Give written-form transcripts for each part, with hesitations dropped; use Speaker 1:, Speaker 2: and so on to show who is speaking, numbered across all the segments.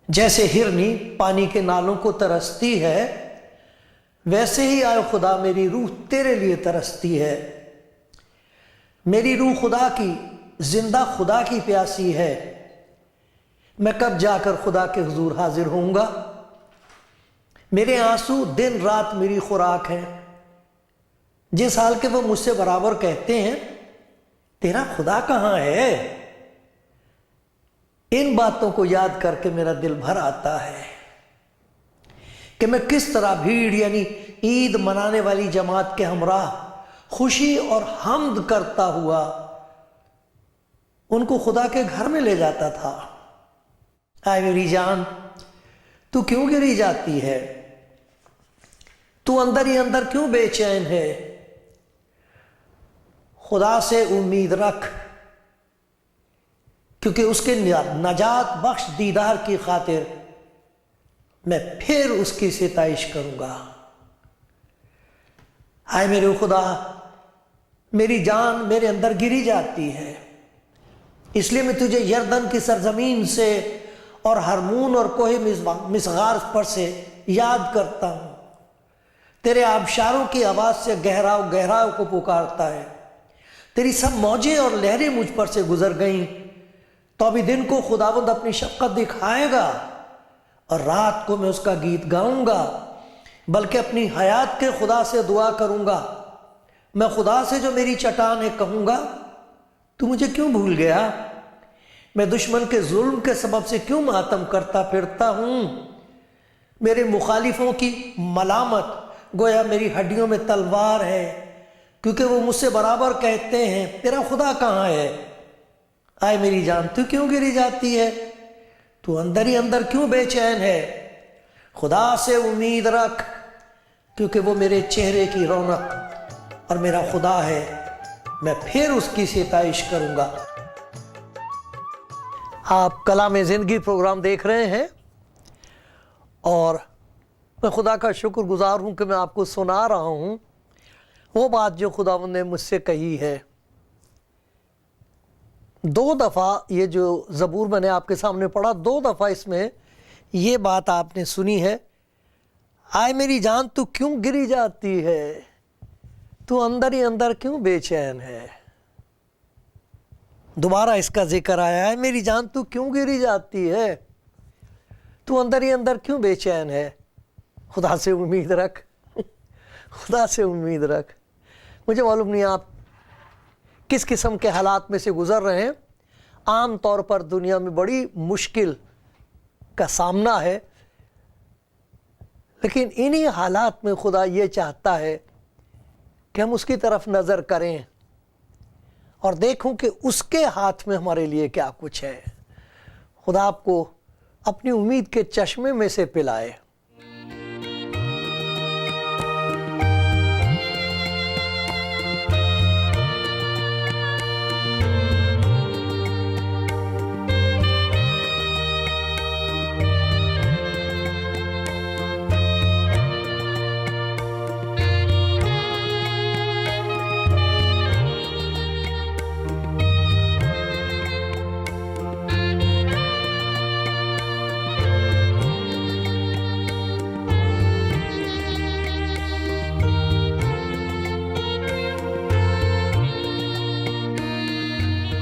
Speaker 1: جیسے ہرنی پانی کے نالوں کو ترستی ہے، ویسے ہی آئے خدا میری روح تیرے لیے ترستی ہے۔ میری روح خدا کی، زندہ خدا کی پیاسی ہے۔ میں کب جا کر خدا کے حضور حاضر ہوں گا؟ میرے آنسو دن رات میری خوراک ہیں۔ جس حال کے وہ مجھ سے برابر کہتے ہیں تیرا خدا کہاں ہے؟ ان باتوں کو یاد کر کے میرا دل بھر آتا ہے کہ میں کس طرح بھیڑ یعنی عید منانے والی جماعت کے ہمراہ خوشی اور حمد کرتا ہوا ان کو خدا کے گھر میں لے جاتا تھا۔ اے میری جان، تو کیوں گری جاتی ہے؟ تو اندر ہی اندر کیوں بے چین ہے؟ خدا سے امید رکھ، کیونکہ اس کے نجات بخش دیدار کی خاطر میں پھر اس کی ستائش کروں گا۔ آئے میرے خدا، میری جان میرے اندر گری جاتی ہے، اس لیے میں تجھے یردن کی سرزمین سے اور ہرمون اور کوہ مسغار پر سے یاد کرتا ہوں۔ تیرے آبشاروں کی آواز سے گہراؤ گہراؤ کو پکارتا ہے۔ تیری سب موجیں اور لہریں مجھ پر سے گزر گئیں، تو ابھی دن کو خداوند اپنی شفقت دکھائے گا اور رات کو میں اس کا گیت گاؤں گا، بلکہ اپنی حیات کے خدا سے دعا کروں گا۔ میں خدا سے جو میری چٹان ہے کہوں گا، تو مجھے کیوں بھول گیا؟ میں دشمن کے ظلم کے سبب سے کیوں ماتم کرتا پھرتا ہوں؟ میرے مخالفوں کی ملامت گویا میری ہڈیوں میں تلوار ہے، کیونکہ وہ مجھ سے برابر کہتے ہیں تیرا خدا کہاں ہے؟ آئے میری جان، تو کیوں گری جاتی ہے؟ تو اندر ہی اندر کیوں بے چین ہے؟ خدا سے امید رکھ، کیونکہ وہ میرے چہرے کی رونق اور میرا خدا ہے، میں پھر اس کی ستائش کروں گا۔ آپ کلام زندگی پروگرام دیکھ رہے ہیں، اور میں خدا کا شکر گزار ہوں کہ میں آپ کو سنا رہا ہوں وہ بات جو خداوند نے مجھ سے کہی ہے۔ 2 دفعہ یہ جو زبور میں نے آپ کے سامنے پڑھا، 2 دفعہ اس میں یہ بات آپ نے سنی ہے، آئے میری جان تو کیوں گری جاتی ہے؟ تو اندر ہی اندر کیوں بے چین ہے؟ دوبارہ اس کا ذکر آیا ہے، میری جان تو کیوں گری جاتی ہے؟ تو اندر ہی اندر کیوں بے چین ہے؟ خدا سے امید رکھ، خدا سے امید رکھ۔ مجھے معلوم نہیں آپ کس قسم کے حالات میں سے گزر رہے ہیں۔ عام طور پر دنیا میں بڑی مشکل کا سامنا ہے، لیکن انہی حالات میں خدا یہ چاہتا ہے کہ ہم اس کی طرف نظر کریں اور دیکھوں کہ اس کے ہاتھ میں ہمارے لیے کیا کچھ ہے۔ خدا آپ کو اپنی امید کے چشمے میں سے پلائے۔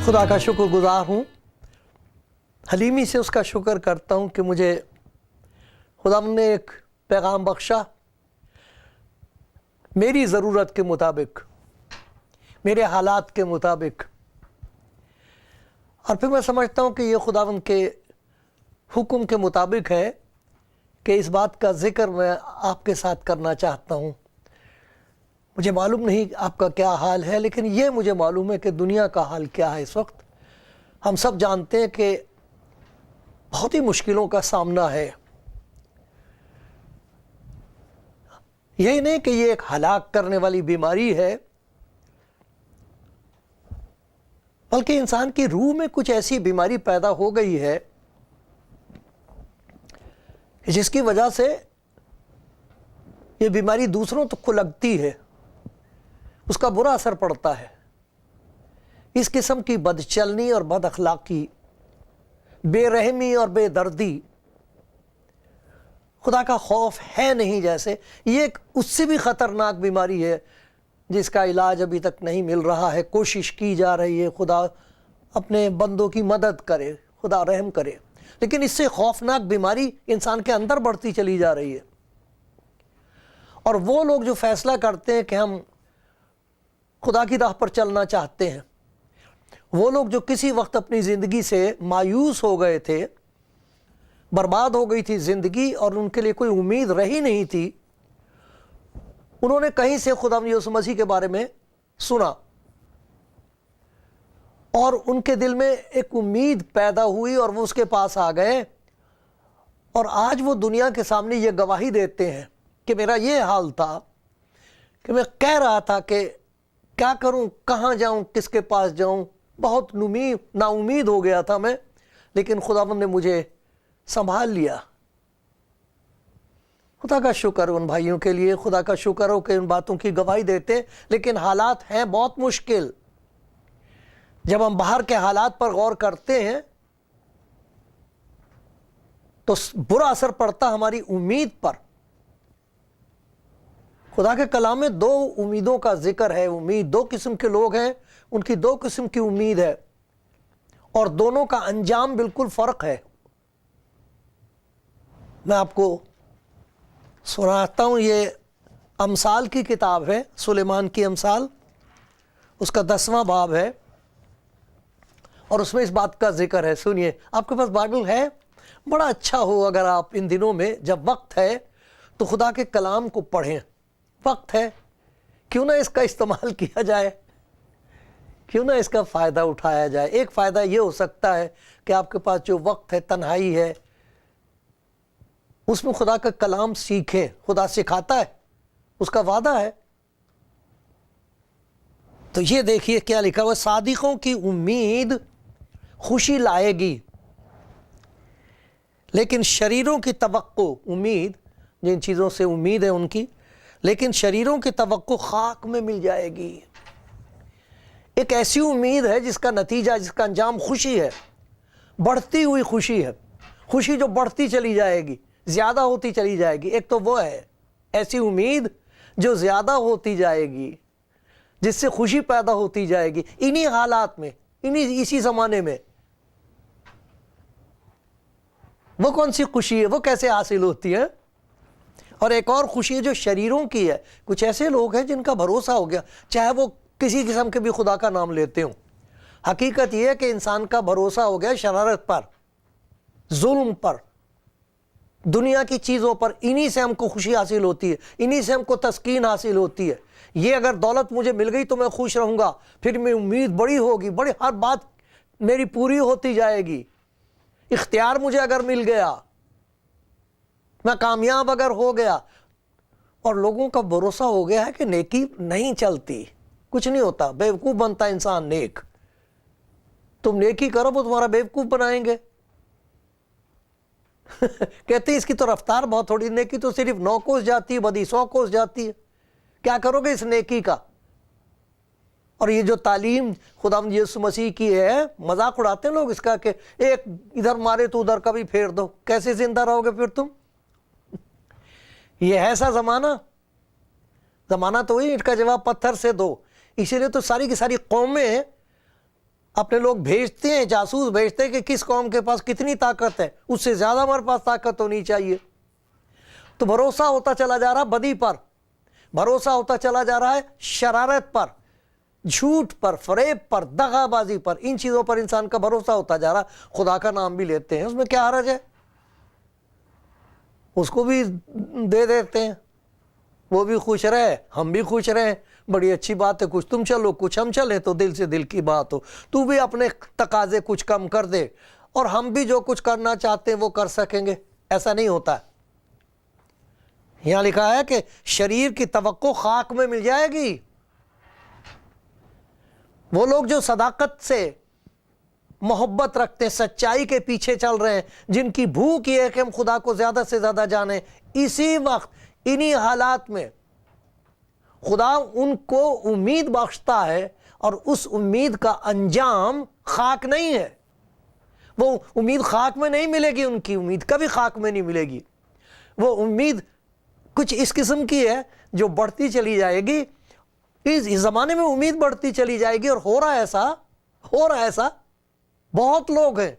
Speaker 1: خدا کا شکر گزار ہوں، حلیمی سے اس کا شکر کرتا ہوں کہ مجھے خدا نے ایک پیغام بخشا میری ضرورت کے مطابق، میرے حالات کے مطابق، اور پھر میں سمجھتا ہوں کہ یہ خداوند کے حکم کے مطابق ہے کہ اس بات کا ذکر میں آپ کے ساتھ کرنا چاہتا ہوں۔ مجھے معلوم نہیں آپ کا کیا حال ہے، لیکن یہ مجھے معلوم ہے کہ دنیا کا حال کیا ہے اس وقت۔ ہم سب جانتے ہیں کہ بہت ہی مشکلوں کا سامنا ہے، یہی نہیں کہ یہ ایک ہلاک کرنے والی بیماری ہے، بلکہ انسان کی روح میں کچھ ایسی بیماری پیدا ہو گئی ہے جس کی وجہ سے یہ بیماری دوسروں تک کو لگتی ہے، اس کا برا اثر پڑتا ہے۔ اس قسم کی بد چلنی اور بد اخلاقی، بے رحمی اور بے دردی، خدا کا خوف ہے نہیں جیسے، یہ ایک اس سے بھی خطرناک بیماری ہے جس کا علاج ابھی تک نہیں مل رہا ہے، کوشش کی جا رہی ہے، خدا اپنے بندوں کی مدد کرے، خدا رحم کرے، لیکن اس سے خوفناک بیماری انسان کے اندر بڑھتی چلی جا رہی ہے۔ اور وہ لوگ جو فیصلہ کرتے ہیں کہ ہم خدا کی راہ پر چلنا چاہتے ہیں، وہ لوگ جو کسی وقت اپنی زندگی سے مایوس ہو گئے تھے، برباد ہو گئی تھی زندگی اور ان کے لیے کوئی امید رہی نہیں تھی، انہوں نے کہیں سے خدا یسوع مسیح کے بارے میں سنا اور ان کے دل میں ایک امید پیدا ہوئی اور وہ اس کے پاس آ گئے، اور آج وہ دنیا کے سامنے یہ گواہی دیتے ہیں کہ میرا یہ حال تھا کہ میں کہہ رہا تھا کہ کیا کروں، کہاں جاؤں، کس کے پاس جاؤں، بہت نا امید ہو گیا تھا میں، لیکن خداوند نے مجھے سنبھال لیا۔ خدا کا شکر ان بھائیوں کے لیے، خدا کا شکر ہو کہ ان باتوں کی گواہی دیتے، لیکن حالات ہیں بہت مشکل۔ جب ہم باہر کے حالات پر غور کرتے ہیں تو برا اثر پڑتا ہماری امید پر۔ خدا کے کلام میں دو امیدوں کا ذکر ہے، امید، دو قسم کے لوگ ہیں، ان کی دو قسم کی امید ہے، اور دونوں کا انجام بالکل فرق ہے۔ میں آپ کو سناتا ہوں، یہ امثال کی کتاب ہے، سلیمان کی امثال، اس کا 10واں باب ہے، اور اس میں اس بات کا ذکر ہے۔ سنیے، آپ کے پاس بائبل ہے؟ بڑا اچھا ہو اگر آپ ان دنوں میں جب وقت ہے تو خدا کے کلام کو پڑھیں۔ وقت ہے، کیوں نہ اس کا استعمال کیا جائے، کیوں نہ اس کا فائدہ اٹھایا جائے۔ ایک فائدہ یہ ہو سکتا ہے کہ آپ کے پاس جو وقت ہے، تنہائی ہے، اس میں خدا کا کلام سیکھیں۔ خدا سکھاتا ہے، اس کا وعدہ ہے۔ تو یہ دیکھیے کیا لکھا ہوا، صادقوں کی امید خوشی لائے گی، لیکن شریروں کی توقع، امید جن چیزوں سے امید ہے ان کی، لیکن شریروں کی توقع خاک میں مل جائے گی۔ ایک ایسی امید ہے جس کا نتیجہ، جس کا انجام خوشی ہے، بڑھتی ہوئی خوشی ہے، خوشی جو بڑھتی چلی جائے گی، زیادہ ہوتی چلی جائے گی۔ ایک تو وہ ہے ایسی امید جو زیادہ ہوتی جائے گی، جس سے خوشی پیدا ہوتی جائے گی انہی حالات میں، اسی زمانے میں۔ وہ کون سی خوشی ہے، وہ کیسے حاصل ہوتی ہے؟ اور ایک اور خوشی ہے جو شریروں کی ہے۔ کچھ ایسے لوگ ہیں جن کا بھروسہ ہو گیا، چاہے وہ کسی قسم کے بھی خدا کا نام لیتے ہوں۔ حقیقت یہ ہے کہ انسان کا بھروسہ ہو گیا شرارت پر، ظلم پر، دنیا کی چیزوں پر۔ انہی سے ہم کو خوشی حاصل ہوتی ہے، انہی سے ہم کو تسکین حاصل ہوتی ہے۔ یہ اگر دولت مجھے مل گئی تو میں خوش رہوں گا، پھر میں امید بڑی ہوگی، بڑی ہر بات میری پوری ہوتی جائے گی۔ اختیار مجھے اگر مل گیا، میں کامیاب اگر ہو گیا، اور لوگوں کا بھروسہ ہو گیا ہے کہ نیکی نہیں چلتی، کچھ نہیں ہوتا، بیوقوف بنتا انسان نیک۔ تم نیکی کرو وہ تمہارا بیوقوف بنائیں گے۔ کہتے ہیں اس کی تو رفتار بہت تھوڑی، نیکی تو صرف 9 کوس جاتی ہے، بدی 100 کوس جاتی ہے، کیا کرو گے اس نیکی کا؟ اور یہ جو تعلیم خداوند یسوع مسیح کی ہے، مذاق اڑاتے ہیں لوگ اس کا کہ ایک ادھر مارے تو ادھر کا بھی پھیر دو، کیسے زندہ رہو گے پھر تم؟ یہ ایسا زمانہ تو وہی اینٹ کا جواب پتھر سے دو۔ اسی لیے تو ساری کی ساری قومیں اپنے لوگ بھیجتے ہیں، جاسوس بھیجتے ہیں کہ کس قوم کے پاس کتنی طاقت ہے، اس سے زیادہ ہمارے پاس طاقت ہونی چاہیے۔ تو بھروسہ ہوتا چلا جا رہا بدی پر، بھروسہ ہوتا چلا جا رہا ہے شرارت پر، جھوٹ پر، فریب پر، دغا بازی پر، ان چیزوں پر انسان کا بھروسہ ہوتا جا رہا۔ خدا کا نام بھی لیتے ہیں، اس میں کیا حرج ہے؟ اس کو بھی دے دیتے ہیں، وہ بھی خوش رہے، ہم بھی خوش رہیں، بڑی اچھی بات ہے۔ کچھ تم چلو، کچھ ہم چلیں، تو دل سے دل کی بات ہو۔ تو بھی اپنے تقاضے کچھ کم کر دے، اور ہم بھی جو کچھ کرنا چاہتے ہیں وہ کر سکیں گے۔ ایسا نہیں ہوتا ہے، یہاں لکھا ہے کہ شریر کی توقع خاک میں مل جائے گی۔ وہ لوگ جو صداقت سے محبت رکھتے ہیں، سچائی کے پیچھے چل رہے ہیں، جن کی بھوک یہ ہے کہ ہم خدا کو زیادہ سے زیادہ جانیں، اسی وقت انہی حالات میں خدا ان کو امید بخشتا ہے، اور اس امید کا انجام خاک نہیں ہے۔ وہ امید خاک میں نہیں ملے گی، ان کی امید کبھی خاک میں نہیں ملے گی۔ وہ امید کچھ اس قسم کی ہے جو بڑھتی چلی جائے گی۔ اس زمانے میں امید بڑھتی چلی جائے گی، اور ہو رہا ہے ایسا بہت لوگ ہیں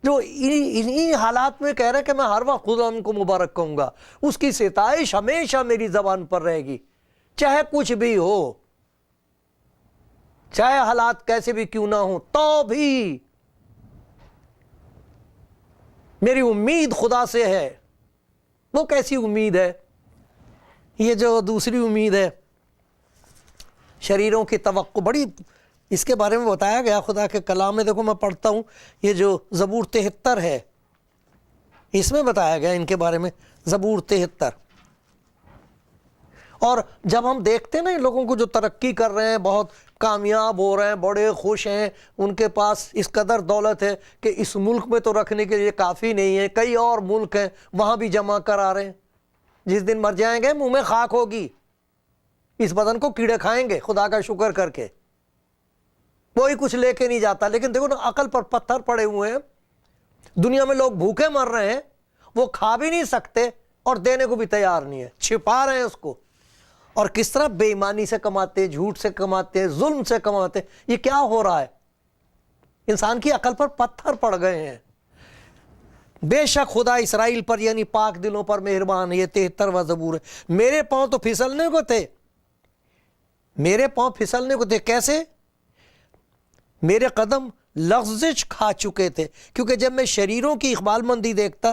Speaker 1: جو انہی حالات میں کہہ رہے کہ میں ہر وقت خدا ان کو مبارک کہوں گا، اس کی ستائش ہمیشہ میری زبان پر رہے گی، چاہے کچھ بھی ہو، چاہے حالات کیسے بھی کیوں نہ ہوں، تو بھی میری امید خدا سے ہے۔ وہ کیسی امید ہے؟ یہ جو دوسری امید ہے، شریروں کی توقع، بڑی اس کے بارے میں بتایا گیا خدا کے کلام میں۔ دیکھو میں پڑھتا ہوں، یہ جو زبور 73 ہے، اس میں بتایا گیا ان کے بارے میں، زبور 73۔ اور جب ہم دیکھتے ہیں نا ان لوگوں کو جو ترقی کر رہے ہیں، بہت کامیاب ہو رہے ہیں، بڑے خوش ہیں، ان کے پاس اس قدر دولت ہے کہ اس ملک میں تو رکھنے کے لیے کافی نہیں ہے، کئی اور ملک ہیں وہاں بھی جمع کرا رہے ہیں، جس دن مر جائیں گے منہ میں خاک ہوگی، اس بدن کو کیڑے کھائیں گے، خدا کا شکر کر کے کوئی کچھ لے کے نہیں جاتا۔ لیکن دیکھو نا، عقل پر پتھر پڑے ہوئے ہیں، دنیا میں لوگ بھوکے مر رہے ہیں، وہ کھا بھی نہیں سکتے اور دینے کو بھی تیار نہیں ہے، چھپا رہے ہیں اس کو، اور کس طرح بے ایمانی سے کماتے ہیں، جھوٹ سے کماتے ہیں، ظلم سے کماتے ہیں۔ یہ کیا ہو رہا ہے؟ انسان کی عقل پر پتھر پڑ گئے ہیں۔ بے شک خدا اسرائیل پر یعنی پاک دلوں پر مہربان ہے۔ یہ 73واں زبور ہے۔ میرے پاؤں تو پھسلنے کو تھے، میرے پاؤں پھسلنے کو تھے، کیسے؟ میرے قدم لغزش کھا چکے تھے، کیونکہ جب میں شریروں کی اقبال مندی دیکھتا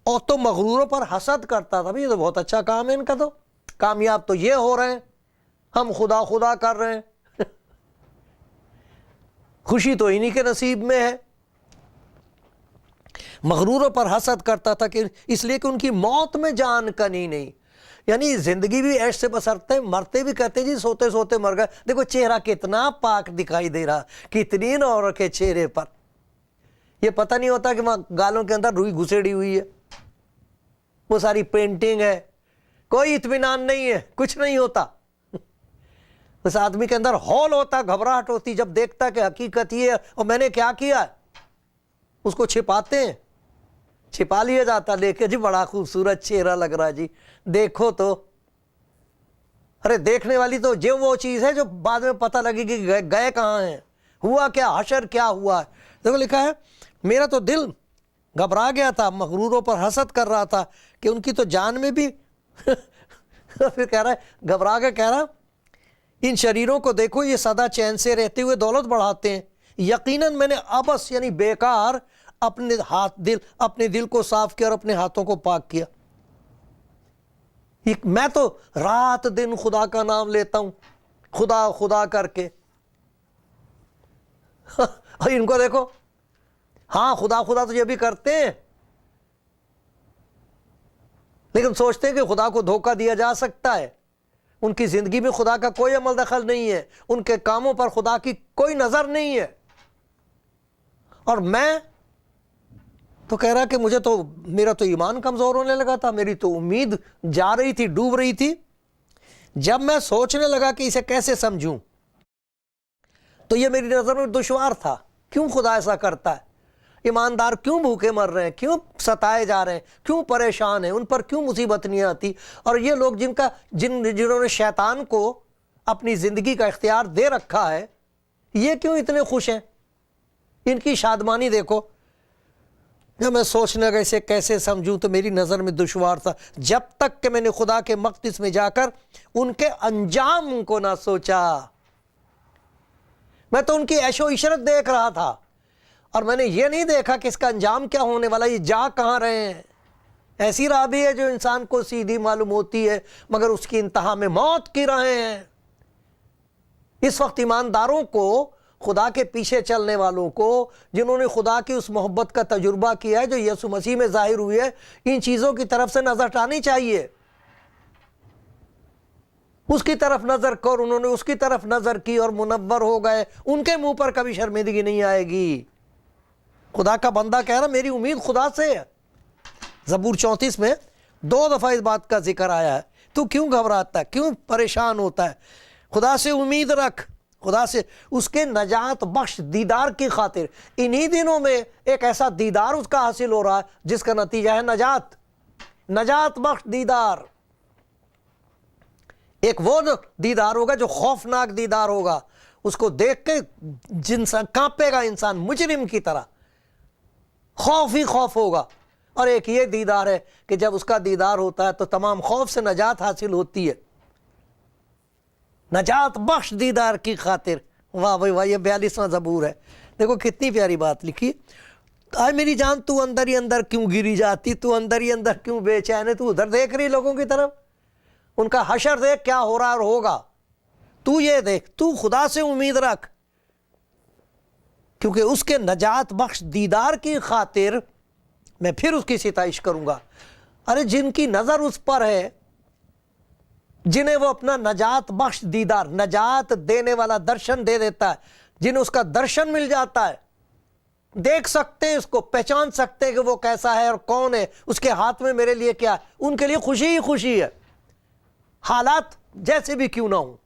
Speaker 1: اور تو مغروروں پر حسد کرتا تھا۔ یہ تو بہت اچھا کام ہے ان کا، تو کامیاب تو یہ ہو رہے ہیں، ہم خدا خدا کر رہے ہیں، خوشی تو انہی کے نصیب میں ہے۔ مغروروں پر حسد کرتا تھا کہ اس لیے کہ ان کی موت میں جان کنی نہیں، یعنی زندگی بھی عیش سے بسرتے، مرتے بھی کہتے جی سوتے سوتے مر گئے۔ دیکھو چہرہ کتنا پاک دکھائی دے رہا، کتنی نور کے چہرے پر، یہ پتہ نہیں ہوتا کہ وہاں گالوں کے اندر روئی گھسیڑی ہوئی ہے، وہ ساری پینٹنگ ہے، کوئی اطمینان نہیں ہے، کچھ نہیں ہوتا۔ اس آدمی کے اندر ہول ہوتا، گھبراہٹ ہوتی جب دیکھتا کہ حقیقت یہ ہے اور میں نے کیا کیا ہے۔ اس کو چھپاتے ہیں، چھپا لیا جاتا، دیکھے جی بڑا خوبصورت چہرہ لگ رہا جی، دیکھو تو، ارے دیکھنے والی تو جو وہ چیز ہے جو بعد میں پتہ لگے گی گئے کہاں ہیں، ہوا کیا، حشر کیا ہوا ہے۔ دیکھو لکھا ہے، میرا تو دل گھبرا گیا تھا، مغروروں پر حسد کر رہا تھا کہ ان کی تو جان میں بھی پھر کہہ رہا ہے، گھبرا کے کہہ رہا، ان شریروں کو دیکھو، یہ سدا چین سے رہتے ہوئے دولت بڑھاتے ہیں، یقیناً میں نے ابس یعنی بیکار اپنے دل کو صاف کیا اور اپنے ہاتھوں کو پاک کیا۔ میں تو رات دن خدا کا نام لیتا ہوں، خدا خدا کر کے، اور ان کو دیکھو، ہاں خدا خدا تو یہ بھی کرتے ہیں، لیکن سوچتے ہیں کہ خدا کو دھوکہ دیا جا سکتا ہے۔ ان کی زندگی میں خدا کا کوئی عمل دخل نہیں ہے، ان کے کاموں پر خدا کی کوئی نظر نہیں ہے۔ اور میں تو کہہ رہا کہ میرا تو ایمان کمزور ہونے لگا تھا، میری تو امید جا رہی تھی، ڈوب رہی تھی۔ جب میں سوچنے لگا کہ اسے کیسے سمجھوں تو یہ میری نظر میں دشوار تھا۔ کیوں خدا ایسا کرتا ہے؟ ایماندار کیوں بھوکے مر رہے ہیں، کیوں ستائے جا رہے ہیں، کیوں پریشان ہیں، ان پر کیوں مصیبت نہیں آتی؟ اور یہ لوگ جنہوں نے شیطان کو اپنی زندگی کا اختیار دے رکھا ہے، یہ کیوں اتنے خوش ہیں؟ ان کی شادمانی دیکھو۔ جب میں سوچنے لگا اسے کیسے سمجھوں تو میری نظر میں دشوار تھا، جب تک کہ میں نے خدا کے مقدس میں جا کر ان کے انجام کو نہ سوچا۔ میں تو ان کی عیش و عشرت دیکھ رہا تھا، اور میں نے یہ نہیں دیکھا کہ اس کا انجام کیا ہونے والا، یہ جا کہاں رہے ہیں۔ ایسی راہ بھی ہے جو انسان کو سیدھی معلوم ہوتی ہے، مگر اس کی انتہا میں موت کی راہیں ہیں۔ اس وقت ایمانداروں کو، خدا کے پیچھے چلنے والوں کو، جنہوں نے خدا کی اس محبت کا تجربہ کیا ہے جو یسوع مسیح میں ظاہر ہوئی ہے، ان چیزوں کی طرف سے نظر ہٹانی چاہیے۔ اس کی طرف نظر کر، انہوں نے اس کی طرف نظر کی اور منور ہو گئے، ان کے منہ پر کبھی شرمندگی نہیں آئے گی۔ خدا کا بندہ کہہ رہا میری امید خدا سے ہے۔ زبور 34 میں 2 دفعہ اس بات کا ذکر آیا ہے۔ تو کیوں گھبراتا ہے، کیوں پریشان ہوتا ہے؟ خدا سے امید رکھ، خدا سے اس کے نجات بخش دیدار کی خاطر۔ انہی دنوں میں ایک ایسا دیدار اس کا حاصل ہو رہا ہے جس کا نتیجہ ہے نجات بخش دیدار۔ ایک وہ دیدار ہوگا جو خوفناک دیدار ہوگا، اس کو دیکھ کے انسان کانپے گا، انسان مجرم کی طرح، خوف ہی خوف ہوگا۔ اور ایک یہ دیدار ہے کہ جب اس کا دیدار ہوتا ہے تو تمام خوف سے نجات حاصل ہوتی ہے، نجات بخش دیدار کی خاطر۔ واہ بھائی واہ، یہ 42واں زبور ہے۔ دیکھو کتنی پیاری بات لکھی۔ آئے میری جان تو اندر ہی اندر کیوں گری جاتی، تو اندر ہی اندر کیوں بے چین ہے، تو ادھر دیکھ رہی لوگوں کی طرف، ان کا حشر دیکھ کیا ہو رہا اور ہوگا، تو یہ دیکھ، تو خدا سے امید رکھ، کیونکہ اس کے نجات بخش دیدار کی خاطر میں پھر اس کی ستائش کروں گا۔ ارے جن کی نظر اس پر ہے، جنہیں وہ اپنا نجات بخش دیدار، نجات دینے والا درشن دے دیتا ہے، جنہیں اس کا درشن مل جاتا ہے، دیکھ سکتے ہیں اس کو، پہچان سکتے ہیں کہ وہ کیسا ہے اور کون ہے، اس کے ہاتھ میں میرے لیے کیا ہے، ان کے لیے خوشی ہی خوشی ہے، حالات جیسے بھی کیوں نہ ہوں۔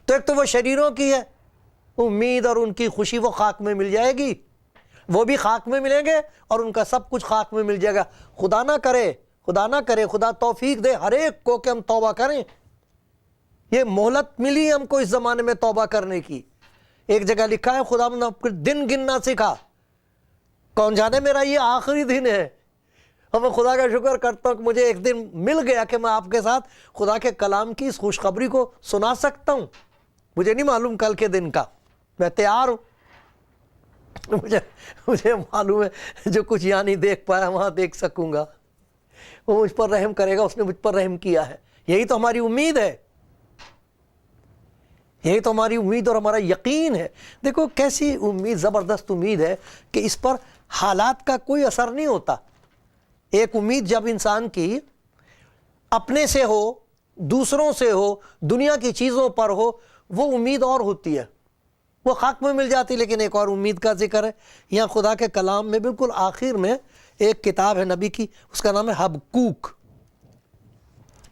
Speaker 1: تو ایک تو وہ شریروں کی ہے امید، اور ان کی خوشی وہ خاک میں مل جائے گی، وہ بھی خاک میں ملیں گے اور ان کا سب کچھ خاک میں مل جائے گا۔ خدا نہ کرے، خدا توفیق دے ہر ایک کو کہ ہم توبہ کریں۔ یہ مہلت ملی ہم کو اس زمانے میں توبہ کرنے کی۔ ایک جگہ لکھا ہے خدا نے دن گننا سکھا، کون جانے میرا یہ آخری دن ہے، اور میں خدا کا شکر کرتا ہوں کہ مجھے ایک دن مل گیا کہ میں آپ کے ساتھ خدا کے کلام کی اس خوشخبری کو سنا سکتا ہوں۔ مجھے نہیں معلوم کل کے دن کا، میں تیار ہوں، مجھے معلوم ہے جو کچھ یہاں نہیں دیکھ پایا وہاں دیکھ سکوں گا، وہ مجھ پر رحم کرے گا، اس نے مجھ پر رحم کیا ہے۔ یہی تو ہماری امید ہے، یہی تو ہماری امید اور ہمارا یقین ہے۔ دیکھو کیسی امید، زبردست امید ہے کہ اس پر حالات کا کوئی اثر نہیں ہوتا۔ ایک امید جب انسان کی اپنے سے ہو، دوسروں سے ہو، دنیا کی چیزوں پر ہو، وہ امید اور ہوتی ہے، وہ خاک میں مل جاتی۔ لیکن ایک اور امید کا ذکر ہے یہاں خدا کے کلام میں، بالکل آخر میں ایک کتاب ہے نبی کی، اس کا نام ہے حبقوق۔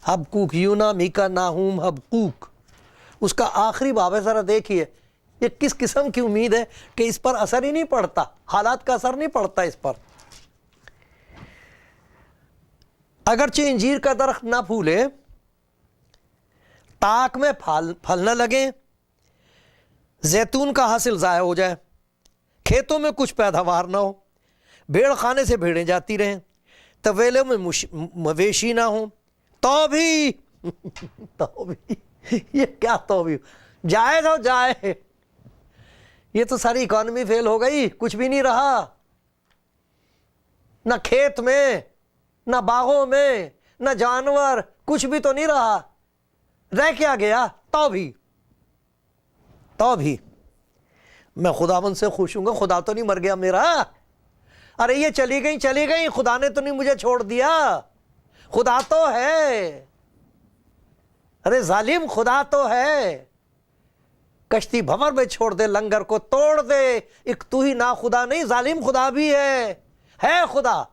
Speaker 1: حبقوق، یونا، میکا، ناہوم، حبقوق، اس کا آخری باب ہے۔ ذرا دیکھیے یہ کس قسم کی امید ہے کہ اس پر اثر ہی نہیں پڑتا، حالات کا اثر نہیں پڑتا اس پر۔ اگرچہ انجیر کا درخت نہ پھولے، تاک میں پھل نہ لگے، زیتون کا حاصل ضائع ہو جائے، کھیتوں میں کچھ پیداوار نہ ہو، بھیڑ خانے سے بھیڑیں جاتی رہیں، طویلوں میں مویشی نہ ہوں، تو بھی یہ کیا تو بھی جائے تو جائے، یہ تو ساری اکانومی فیل ہو گئی، کچھ بھی نہیں رہا، نہ کھیت میں، نہ باغوں میں، نہ جانور، کچھ بھی تو نہیں رہا، رہ کیا گیا؟ تو بھی میں خداوند سے خوش ہوں گا، خدا تو نہیں مر گیا میرا، ارے یہ چلی گئی، خدا نے تو نہیں مجھے چھوڑ دیا، خدا تو ہے، ارے ظالم خدا تو ہے، کشتی بھنور میں چھوڑ دے، لنگر کو توڑ دے، ایک تو ہی نا خدا نہیں، ظالم خدا بھی ہے خدا،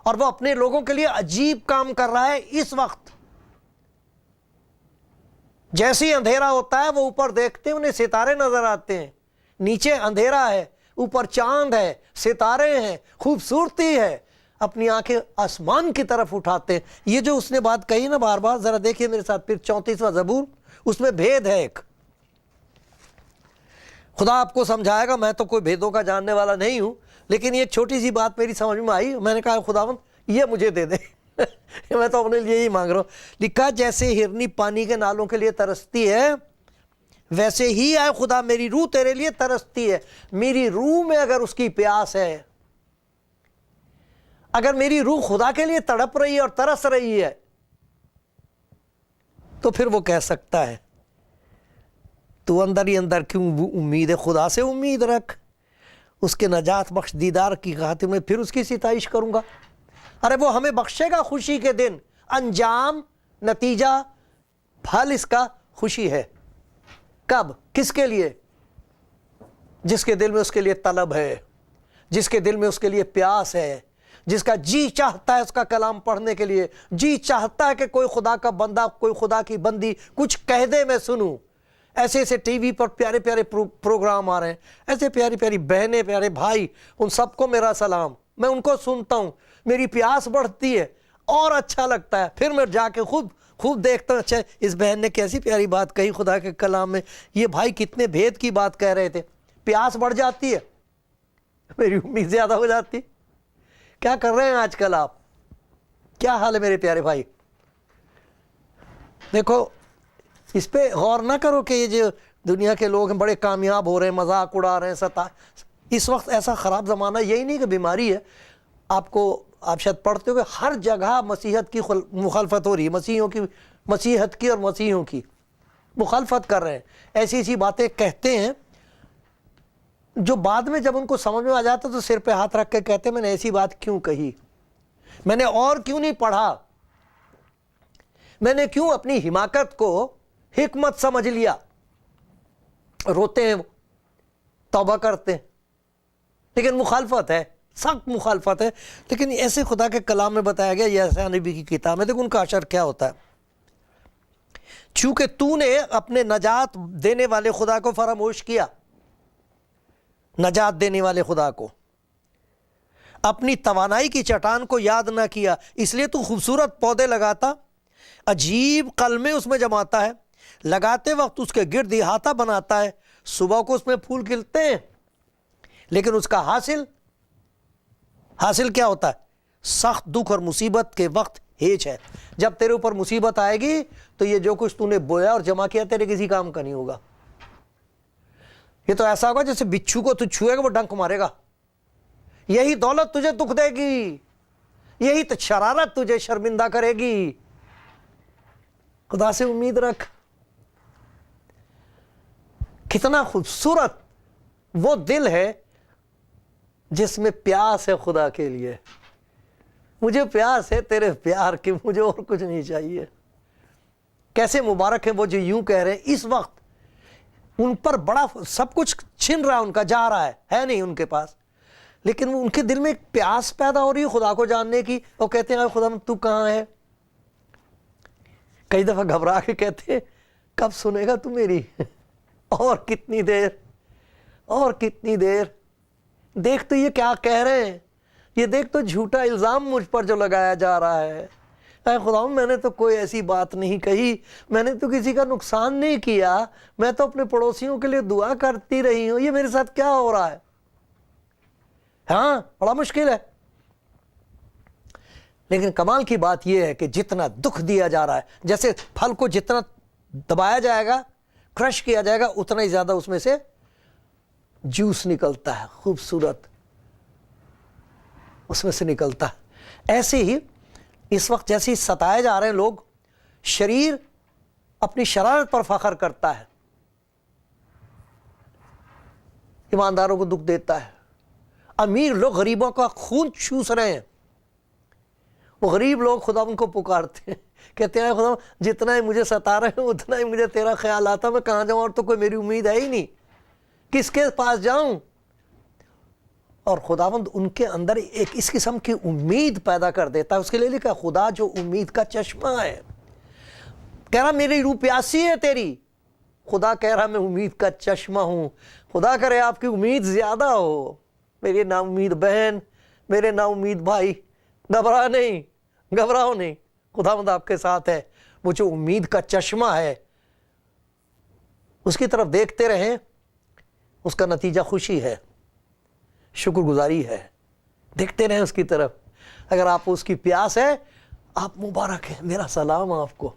Speaker 1: اور وہ اپنے لوگوں کے لیے عجیب کام کر رہا ہے اس وقت۔ جیسے ہی اندھیرا ہوتا ہے وہ اوپر دیکھتے ہیں، انہیں ستارے نظر آتے ہیں، نیچے اندھیرا ہے، اوپر چاند ہے، ستارے ہیں، خوبصورتی ہے، اپنی آنکھیں آسمان کی طرف اٹھاتے ہیں۔ یہ جو اس نے بات کہی نا بار بار، ذرا دیکھیے میرے ساتھ پھر 34واں زبور، اس میں بھید ہے ایک، خدا آپ کو سمجھائے گا، میں تو کوئی بھیدوں کا جاننے والا نہیں ہوں، لیکن یہ چھوٹی سی بات میری سمجھ میں آئی، میں نے کہا خداوند یہ مجھے دے دے میں تو اپنے لیے ہی مانگ رہا ہوں۔ لکھا جیسے ہرنی پانی کے نالوں کے لیے ترستی ہے، ویسے ہی آئے خدا میری روح تیرے لیے ترستی ہے۔ میری روح میں اگر اس کی پیاس ہے، اگر میری روح خدا کے لیے تڑپ رہی ہے اور ترس رہی ہے، تو پھر وہ کہہ سکتا ہے تو اندر ہی اندر کیوں امید ہے، خدا سے امید رکھ، اس کے نجات بخش دیدار کی خاطر میں پھر اس کی ستائش کروں گا۔ ارے وہ ہمیں بخشے گا خوشی کے دن، انجام نتیجہ پھل اس کا خوشی ہے. کب؟ کس کے لیے؟ جس کے دل میں اس کے لیے طلب ہے، جس کے دل میں اس کے لیے پیاس ہے، جس کا جی چاہتا ہے اس کا کلام پڑھنے کے لیے، جی چاہتا ہے کہ کوئی خدا کا بندہ، کوئی خدا کی بندی کچھ کہہ دے میں سنوں. ایسے ایسے ٹی وی پر پیارے پیارے پروگرام آ رہے ہیں، ایسے پیاری پیاری بہنیں، پیارے بھائی، ان سب کو میرا سلام. میں ان کو سنتا ہوں، میری پیاس بڑھتی ہے اور اچھا لگتا ہے. پھر میں جا کے خوب دیکھتا ہوں، اچھا اس بہن نے کیسی پیاری بات کہی خدا کے کلام میں، یہ بھائی کتنے بھید کی بات کہہ رہے تھے. پیاس بڑھ جاتی ہے، میری امید زیادہ ہو جاتی. کیا کر رہے ہیں آج کل آپ؟ کیا حال ہے میرے پیارے بھائی؟ دیکھو، اس پہ غور نہ کرو کہ یہ جو دنیا کے لوگ ہیں بڑے کامیاب ہو رہے ہیں، مذاق اڑا رہے ہیں. اس وقت ایسا خراب زمانہ، یہی نہیں کہ بیماری ہے، آپ شاید پڑھتے ہو کہ ہر جگہ مسیحت کی مخالفت ہو رہی ہے، مسیحت کی اور مسیحوں کی مخالفت کر رہے ہیں. ایسی ایسی باتیں کہتے ہیں جو بعد میں جب ان کو سمجھ میں آ جاتا تو سر پہ ہاتھ رکھ کے کہتے ہیں میں نے ایسی بات کیوں کہی، میں نے اور کیوں نہیں پڑھا، میں نے کیوں اپنی حماقت کو حکمت سمجھ لیا. روتے ہیں، توبہ کرتے ہیں، لیکن مخالفت ہے، سخت مخالفت ہے. لیکن ایسے خدا کے کلام میں بتایا گیا، یہ ایسا نبی کی کتاب میں، دیکھو ان کا اشر کیا ہوتا ہے. چونکہ تو نے اپنے نجات دینے والے خدا کو فراموش کیا، نجات دینے والے خدا کو، اپنی توانائی کی چٹان کو یاد نہ کیا، اس لیے تو خوبصورت پودے لگاتا، عجیب قلمیں اس میں جماتا ہے، لگاتے وقت اس کے گرد احاطہ بناتا ہے، صبح کو اس میں پھول کھلتے ہیں، لیکن اس کا حاصل کیا ہوتا ہے؟ سخت دکھ اور مصیبت کے وقت ہیچ ہے. جب تیرے اوپر مصیبت آئے گی تو یہ جو کچھ تو نے بویا اور جمع کیا تیرے کسی کام کا نہیں ہوگا. یہ تو ایسا ہوگا جیسے بچھو کو تو چھوئے گا وہ ڈنک مارے گا. یہی دولت تجھے دکھ دے گی، یہی تو شرارت تجھے شرمندہ کرے گی. خدا سے امید رکھ. کتنا خوبصورت وہ دل ہے جس میں پیاس ہے خدا کے لیے. مجھے پیاس ہے تیرے پیار کی، مجھے اور کچھ نہیں چاہیے. کیسے مبارک ہے وہ جو یوں کہہ رہے ہیں اس وقت ان پر بڑا سب کچھ چھن رہا ہے، ان کا جا رہا ہے نہیں ان کے پاس، لیکن ان کے دل میں ایک پیاس پیدا ہو رہی ہے خدا کو جاننے کی. وہ کہتے ہیں خدا تو کہاں ہے؟ کئی دفعہ گھبرا کے کہتے ہیں کب سنے گا تو میری؟ اور کتنی دیر، اور کتنی دیر. دیکھ تو یہ کیا کہہ رہے ہیں، یہ دیکھ تو جھوٹا الزام مجھ پر جو لگایا جا رہا ہے. اے خدا میں نے تو کوئی ایسی بات نہیں کہی، میں نے تو کسی کا نقصان نہیں کیا، میں تو اپنے پڑوسیوں کے لیے دعا کرتی رہی ہوں. یہ میرے ساتھ کیا ہو رہا ہے؟ ہاں بڑا مشکل ہے. لیکن کمال کی بات یہ ہے کہ جتنا دکھ دیا جا رہا ہے، جیسے پھل کو جتنا دبایا جائے گا، کرش کیا جائے گا، اتنا ہی زیادہ اس میں سے جوس نکلتا ہے، خوبصورت اس میں سے نکلتا ہے. ایسے ہی اس وقت جیسے ستائے جا رہے ہیں لوگ، شریر اپنی شرارت پر فخر کرتا ہے، ایمانداروں کو دکھ دیتا ہے. امیر لوگ غریبوں کا خون چوس رہے ہیں. وہ غریب لوگ خدا ان کو پکارتے ہیں، کہتے ہیں خدا جتنا ہی مجھے ستا رہے ہیں اتنا ہی مجھے تیرا خیال آتا، میں کہاں جاؤں، اور تو کوئی میری امید ہے ہی نہیں، کس کے پاس جاؤں. اور خداوند ان کے اندر ایک اس قسم کی امید پیدا کر دیتا ہے. اس کے لیے لکھا خدا جو امید کا چشمہ ہے. کہہ رہا میری روح پیاسی ہے تیری، خدا کہہ رہا میں امید کا چشمہ ہوں. خدا کرے آپ کی امید زیادہ ہو. میری نا امید بہن، میرے نا امید بھائی، گھبراؤ نہیں، خداوند آپ کے ساتھ ہے. وہ جو امید کا چشمہ ہے اس کی طرف دیکھتے رہیں، اس کا نتیجہ خوشی ہے، شکر گزاری ہے. دیکھتے رہیں اس کی طرف. اگر آپ اس کی پیاس ہے، آپ مبارک ہیں. میرا سلام آپ کو.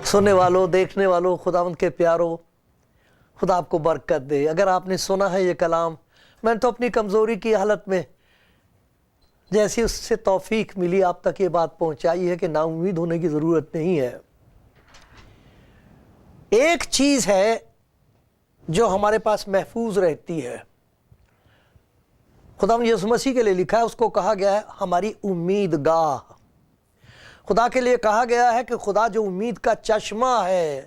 Speaker 1: سننے والوں، دیکھنے والوں، خداوند کے پیاروں، خدا آپ کو برکت دے. اگر آپ نے سنا ہے یہ کلام، میں نے تو اپنی کمزوری کی حالت میں جیسی اس سے توفیق ملی آپ تک یہ بات پہنچائی ہے کہ نا امید ہونے کی ضرورت نہیں ہے. ایک چیز ہے جو ہمارے پاس محفوظ رہتی ہے، خدا نے یسوع مسیح کے لیے لکھا ہے، اس کو کہا گیا ہے ہماری امید گاہ۔ خدا کے لیے کہا گیا ہے کہ خدا جو امید کا چشمہ ہے،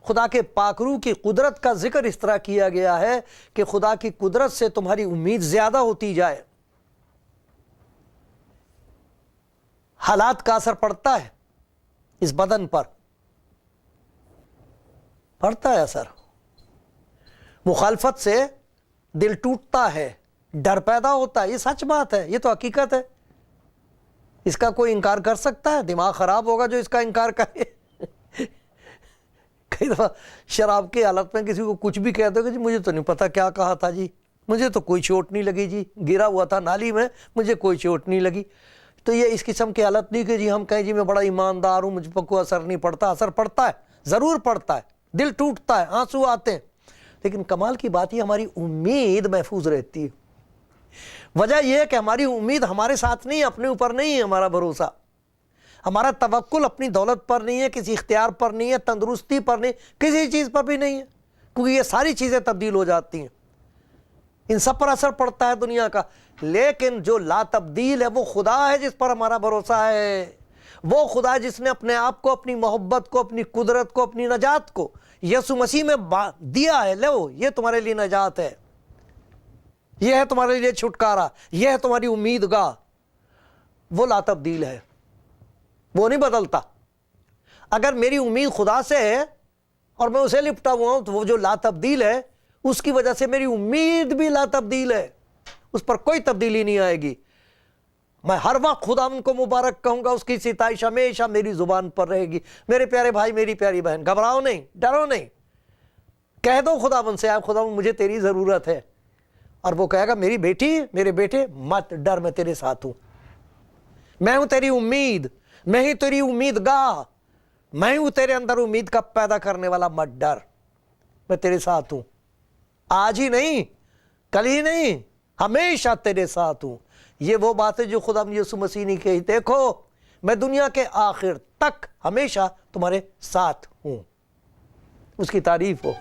Speaker 1: خدا کے پاک روح کی قدرت کا ذکر اس طرح کیا گیا ہے کہ خدا کی قدرت سے تمہاری امید زیادہ ہوتی جائے۔ حالات کا اثر پڑتا ہے اس بدن پر، پڑتا ہے اثر، مخالفت سے دل ٹوٹتا ہے، ڈر پیدا ہوتا ہے، یہ سچ بات ہے، یہ تو حقیقت ہے، اس کا کوئی انکار کر سکتا ہے؟ دماغ خراب ہوگا جو اس کا انکار کرے۔ کئی دفعہ شراب کی حالت میں کسی کو کچھ بھی کہہ دو کہ جی مجھے تو نہیں پتا کیا کہا تھا، جی مجھے تو کوئی چوٹ نہیں لگی، جی گرا ہوا تھا نالی میں، مجھے کوئی چوٹ نہیں لگی۔ تو یہ اس قسم کی حالت نہیں کہ جی ہم کہیں جی میں بڑا ایماندار ہوں، مجھ پر کوئی اثر نہیں پڑتا۔ اثر پڑتا ہے، ضرور پڑتا ہے، دل ٹوٹتا ہے، آنسو آتے ہیں، لیکن کمال کی بات یہ ہماری امید محفوظ رہتی ہے۔ وجہ یہ ہے کہ ہماری امید ہمارے ساتھ نہیں ہے، اپنے اوپر نہیں ہے ہمارا بھروسہ، ہمارا توکل اپنی دولت پر نہیں ہے، کسی اختیار پر نہیں ہے، تندرستی پر نہیں، کسی چیز پر بھی نہیں ہے، کیونکہ یہ ساری چیزیں تبدیل ہو جاتی ہیں، ان سب پر اثر پڑتا ہے دنیا کا۔ لیکن جو لا تبدیل ہے وہ خدا ہے جس پر ہمارا بھروسہ ہے، وہ خدا جس نے اپنے آپ کو، اپنی محبت کو، اپنی قدرت کو، اپنی نجات کو یسوع مسیح میں دیا ہے۔ لو یہ تمہارے لیے نجات ہے، یہ ہے تمہارے لیے چھٹکارا، یہ ہے تمہاری امید گاہ، وہ لا تبدیل ہے، وہ نہیں بدلتا۔ اگر میری امید خدا سے ہے اور میں اسے لپٹا ہوا ہوں تو وہ جو لا تبدیل ہے اس کی وجہ سے میری امید بھی لا تبدیل ہے، اس پر کوئی تبدیلی نہیں آئے گی۔ میں ہر وقت خدا ان کو مبارک کہوں گا، اس کی ستائش ہمیشہ میری زبان پر رہے گی۔ میرے پیارے بھائی، میری پیاری بہن، گھبراؤ نہیں، ڈرو نہیں، کہہ دو خدا ان سے، خدا مجھے تیری ضرورت ہے، اور وہ کہے گا میری بیٹی، میرے بیٹے مت ڈر، میں تیرے ساتھ ہوں، میں ہوں تیری امید، میں ہی تیری امید گاہ، میں ہوں تیرے اندر امید کا پیدا کرنے والا، مت ڈر، میں تیرے ساتھ ہوں، آج ہی نہیں، کل ہی نہیں، ہمیشہ تیرے ساتھ ہوں۔ یہ وہ بات ہے جو خدا یسوع مسیح نے کہی، دیکھو میں دنیا کے آخر تک ہمیشہ تمہارے ساتھ ہوں۔ اس کی تعریف ہو۔